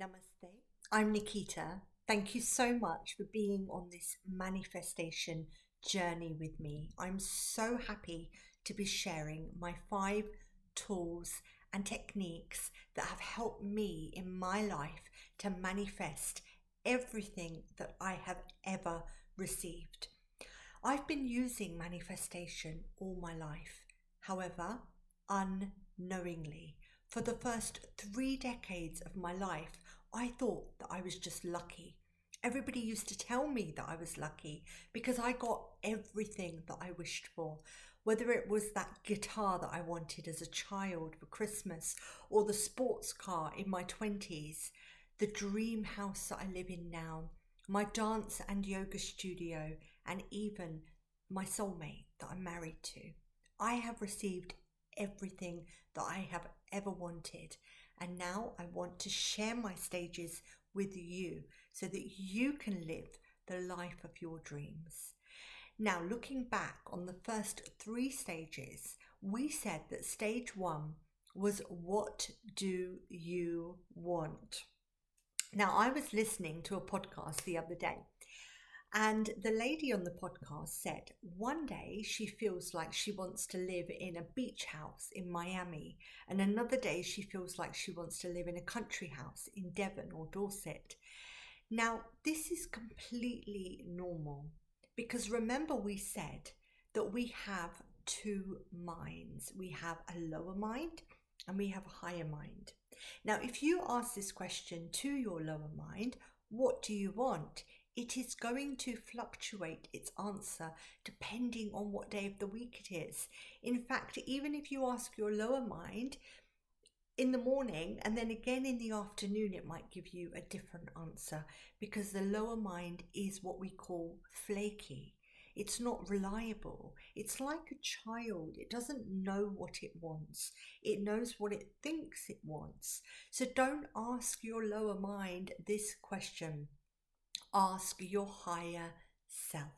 Namaste. I'm Nikita. Thank you so much for being on this manifestation journey with me. I'm so happy to be sharing my 5 tools and techniques that have helped me in my life to manifest everything that I have ever received. I've been using manifestation all my life, however, unknowingly. For the first 3 decades of my life, I thought that I was just lucky. Everybody used to tell me that I was lucky because I got everything that I wished for. Whether it was that guitar that I wanted as a child for Christmas, or the sports car in my 20s, the dream house that I live in now, my dance and yoga studio, and even my soulmate that I'm married to. I have received everything that I have ever wanted, and now I want to share my stages with you so that you can live the life of your dreams. Now, looking back on the first 3 stages, we said that stage 1 was, what do you want? Now, I was listening to a podcast the other day, and the lady on the podcast said one day she feels like she wants to live in a beach house in Miami, and another day she feels like she wants to live in a country house in Devon or Dorset. Now, this is completely normal because remember, we said that we have 2 minds. We have a lower mind and we have a higher mind. Now, if you ask this question to your lower mind, what do you want? It is going to fluctuate its answer depending on what day of the week it is. In fact, even if you ask your lower mind in the morning and then again in the afternoon, it might give you a different answer because the lower mind is what we call flaky. It's not reliable. It's like a child. It doesn't know what it wants. It knows what it thinks it wants. So don't ask your lower mind this question. Ask your higher self.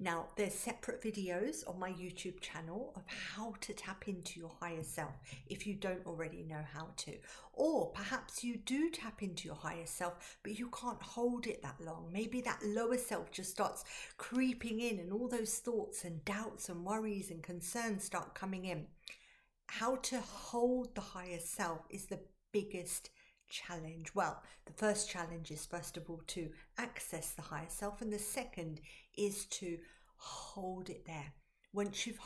Now, there's separate videos on my YouTube channel of how to tap into your higher self if you don't already know how to. Or perhaps you do tap into your higher self, but you can't hold it that long. Maybe that lower self just starts creeping in and all those thoughts and doubts and worries and concerns start coming in. How to hold the higher self is the biggest challenge. Well, the first challenge is first of all to access the higher self, and the second is to hold it there. Once you've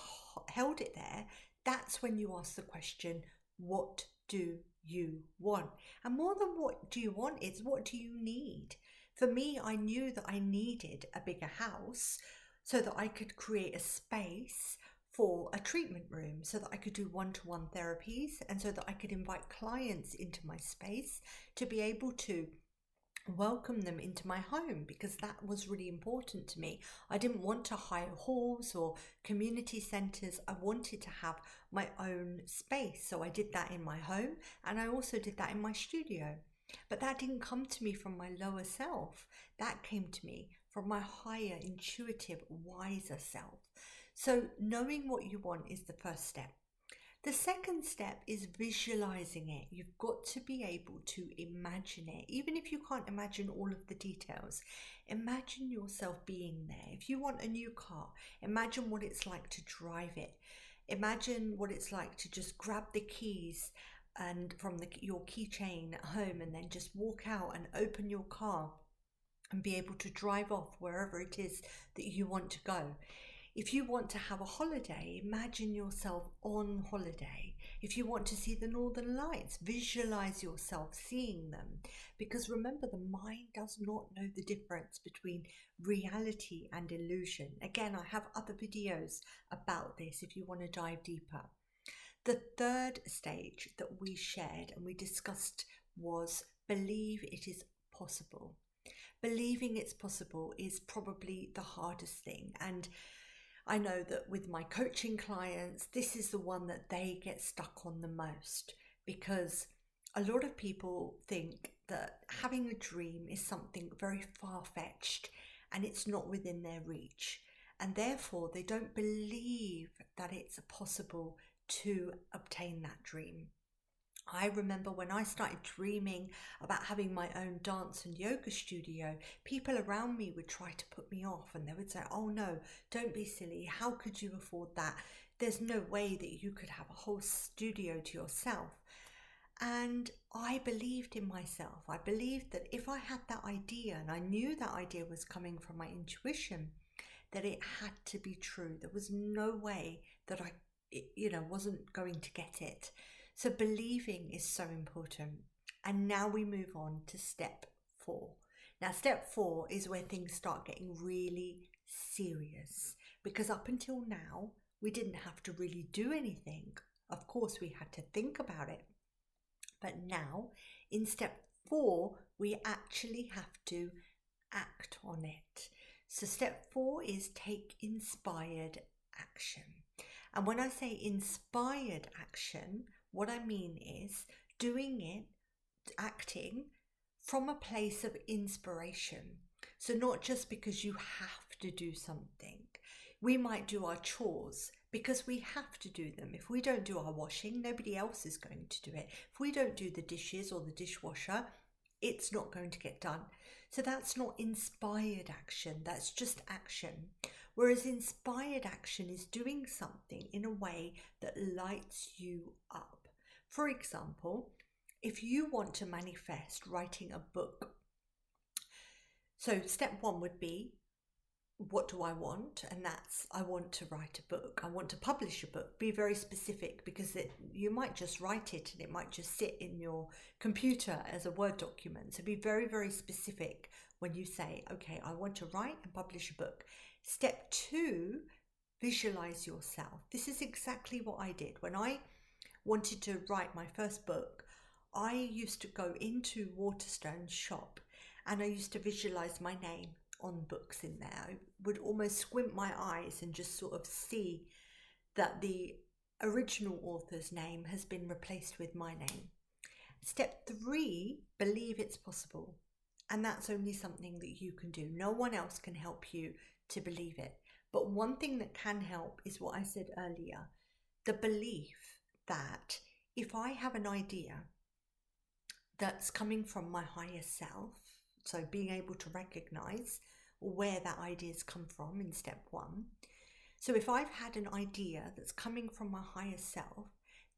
held it there, that's when you ask the question, what do you want? And more than what do you want, it's what do you need? For me, I knew that I needed a bigger house so that I could create a space for a treatment room, so that I could do one-to-one therapies and so that I could invite clients into my space to be able to welcome them into my home, because that was really important to me. I didn't want to hire halls or community centres. I wanted to have my own space. So I did that in my home and I also did that in my studio. But that didn't come to me from my lower self. That came to me from my higher, intuitive, wiser self. So knowing what you want is the first step. The second step is visualizing it. You've got to be able to imagine it. Even if you can't imagine all of the details, imagine yourself being there. If you want a new car, imagine what it's like to drive it. Imagine what it's like to just grab the keys and from your keychain at home and then just walk out and open your car and be able to drive off wherever it is that you want to go. If you want to have a holiday, imagine yourself on holiday. If you want to see the northern lights, visualize yourself seeing them. Because remember, the mind does not know the difference between reality and illusion. Again, I have other videos about this if you want to dive deeper. The third stage that we shared and we discussed was believe it is possible. Believing it's possible is probably the hardest thing, and I know that with my coaching clients, this is the one that they get stuck on the most, because a lot of people think that having a dream is something very far-fetched and it's not within their reach, and therefore they don't believe that it's possible to obtain that dream. I remember when I started dreaming about having my own dance and yoga studio, people around me would try to put me off, and they would say, "Oh no, don't be silly. How could you afford that? There's no way that you could have a whole studio to yourself." And I believed in myself. I believed that if I had that idea, and I knew that idea was coming from my intuition, that it had to be true. There was no way that wasn't going to get it. So believing is so important. And now we move on to step 4. Now, step 4 is where things start getting really serious, because up until now, we didn't have to really do anything. Of course, we had to think about it. But now, in step 4, we actually have to act on it. So step 4 is take inspired action. And when I say inspired action, what I mean is doing it, acting from a place of inspiration. So not just because you have to do something. We might do our chores because we have to do them. If we don't do our washing, nobody else is going to do it. If we don't do the dishes or the dishwasher, it's not going to get done. So that's not inspired action, that's just action. Whereas inspired action is doing something in a way that lights you up. For example, if you want to manifest writing a book, so step 1 would be, what do I want? And that's, I want to write a book. I want to publish a book. Be very specific, because you might just write it and it might just sit in your computer as a Word document. So be very, very specific when you say, okay, I want to write and publish a book. Step 2, visualize yourself. This is exactly what I did. When I wanted to write my first book, I used to go into Waterstone's shop and I used to visualize my name on books in there. I would almost squint my eyes and just sort of see that the original author's name has been replaced with my name. Step 3, believe it's possible. And that's only something that you can do. No one else can help you to believe it. But one thing that can help is what I said earlier, the belief that if I have an idea that's coming from my higher self, so being able to recognize where that idea's come from in step 1. So if I've had an idea that's coming from my higher self,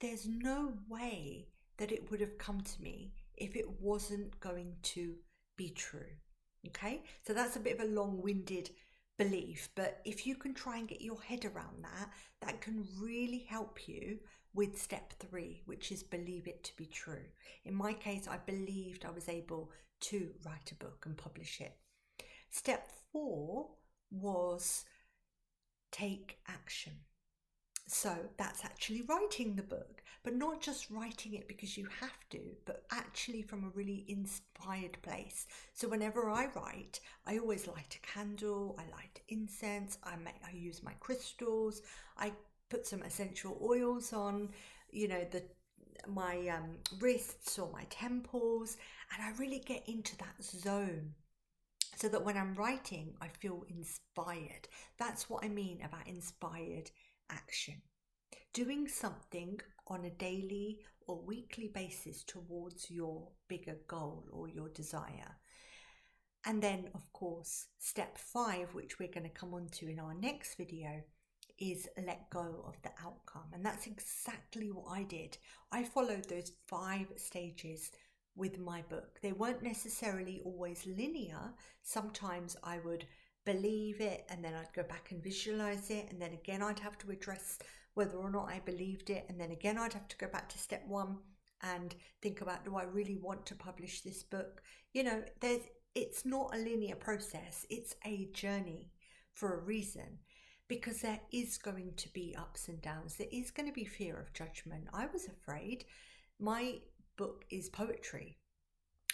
there's no way that it would have come to me if it wasn't going to be true. Okay, so that's a bit of a long-winded belief, but if you can try and get your head around that, that can really help you with step 3, which is believe it to be true. In my case, I believed I was able to write a book and publish it. Step 4 was take action. So that's actually writing the book, but not just writing it because you have to, but actually from a really inspired place. So whenever I write, I always light a candle, I light incense, I use my crystals, I put some essential oils on, my wrists or my temples, and I really get into that zone, so that when I'm writing, I feel inspired. That's what I mean about inspired action. Doing something on a daily or weekly basis towards your bigger goal or your desire. And then, of course, step 5, which we're going to come on to in our next video, is let go of the outcome. And that's exactly what I did. I followed those 5 stages with my book. They weren't necessarily always linear. Sometimes I would believe it and then I'd go back and visualize it, and then again I'd have to address whether or not I believed it, and then again I'd have to go back to step 1 and think about, do I really want to publish this book? It's not a linear process. It's a journey for a reason, because there is going to be ups and downs. There is going to be fear of judgment. I was afraid. My book is poetry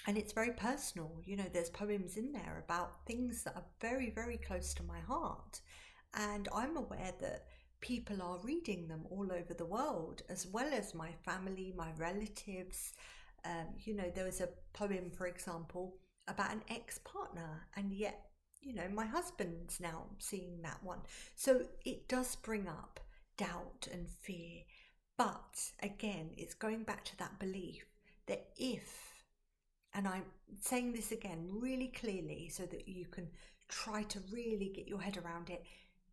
and it's very personal. There's poems in there about things that are very, very close to my heart, and I'm aware that people are reading them all over the world, as well as my family, my relatives. There was a poem, for example, about an ex-partner, and yet my husband's now seeing that one. So it does bring up doubt and fear, But again, it's going back to that belief that if, and I'm saying this again really clearly so that you can try to really get your head around it,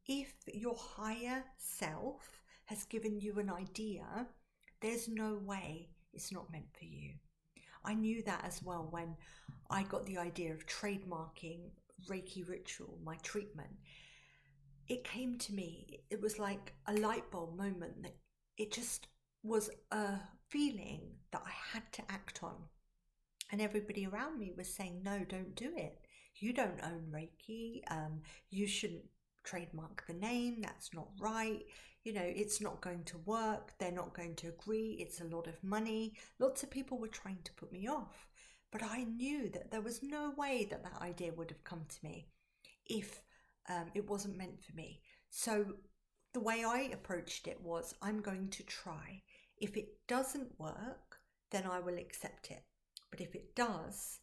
if your higher self has given you an idea, there's no way it's not meant for you. I knew that as well when I got the idea of trademarking Reiki ritual, my treatment. It came to me, it was like a light bulb moment, that it just was a feeling that I had to act on. And everybody around me was saying, no, don't do it. You don't own Reiki. You shouldn't trademark the name. That's not right. You know, it's not going to work. They're not going to agree. It's a lot of money. Lots of people were trying to put me off. But I knew that there was no way that that idea would have come to me if it wasn't meant for me. So the way I approached it was, I'm going to try. If it doesn't work, then I will accept it. But if it does,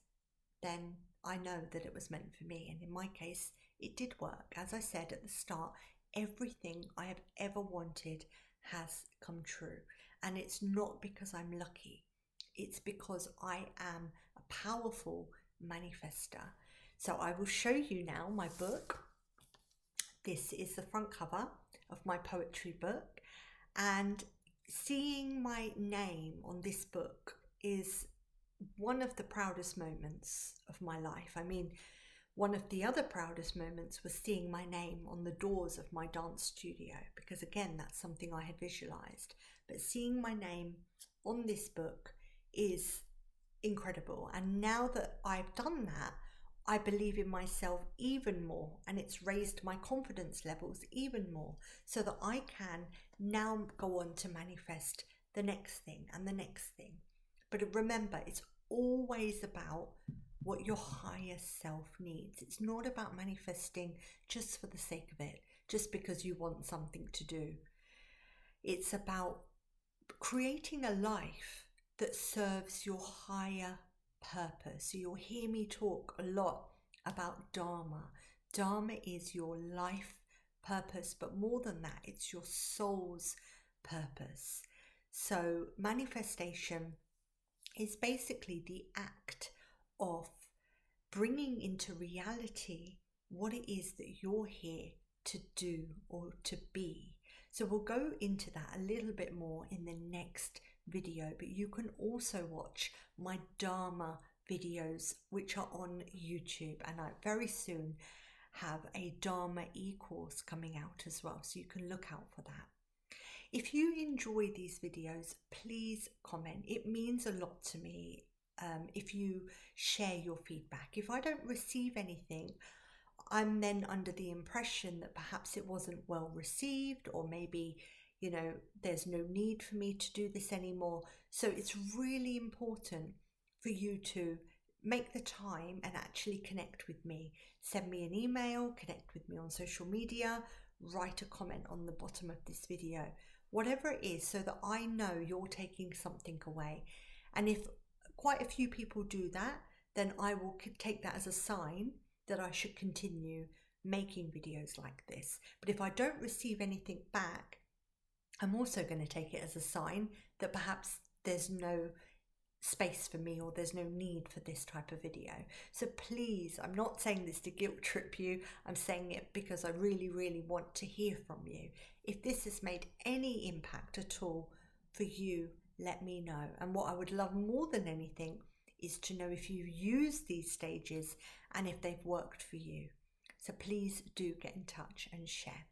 then I know that it was meant for me. And in my case, it did work. As I said at the start, everything I have ever wanted has come true. And it's not because I'm lucky. It's because I am a powerful manifester. So I will show you now my book. This is the front cover of my poetry book. And seeing my name on this book is one of the proudest moments of my life. I mean, one of the other proudest moments was seeing my name on the doors of my dance studio, because again, that's something I had visualized. But seeing my name on this book is incredible. And now that I've done that, I believe in myself even more, and it's raised my confidence levels even more, so that I can now go on to manifest the next thing and the next thing. But remember, it's always about what your higher self needs. It's not about manifesting just for the sake of it, just because you want something to do. It's about creating a life that serves your higher purpose. So you'll hear me talk a lot about Dharma. Dharma is your life purpose, but more than that, it's your soul's purpose. So manifestation is basically the act of bringing into reality what it is that you're here to do or to be. So we'll go into that a little bit more in the next video, but you can also watch my Dharma videos, which are on YouTube, and I very soon have a Dharma e-course coming out as well, so you can look out for that. If you enjoy these videos, please comment. It means a lot to me if you share your feedback. If I don't receive anything, I'm then under the impression that perhaps it wasn't well received, or maybe, you know, there's no need for me to do this anymore. So it's really important for you to make the time and actually connect with me. Send me an email, connect with me on social media, write a comment on the bottom of this video, whatever it is, so that I know you're taking something away. And if quite a few people do that, then I will take that as a sign that I should continue making videos like this. But if I don't receive anything back, I'm also going to take it as a sign that perhaps there's no space for me, or there's no need for this type of video. So please, I'm not saying this to guilt trip you, I'm saying it because I really, really want to hear from you. If this has made any impact at all for you, let me know. And what I would love more than anything is to know if you use these stages and if they've worked for you. So please do get in touch and share.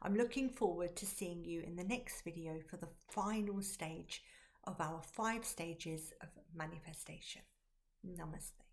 I'm looking forward to seeing you in the next video for the final stage of our 5 stages of manifestation. Namaste.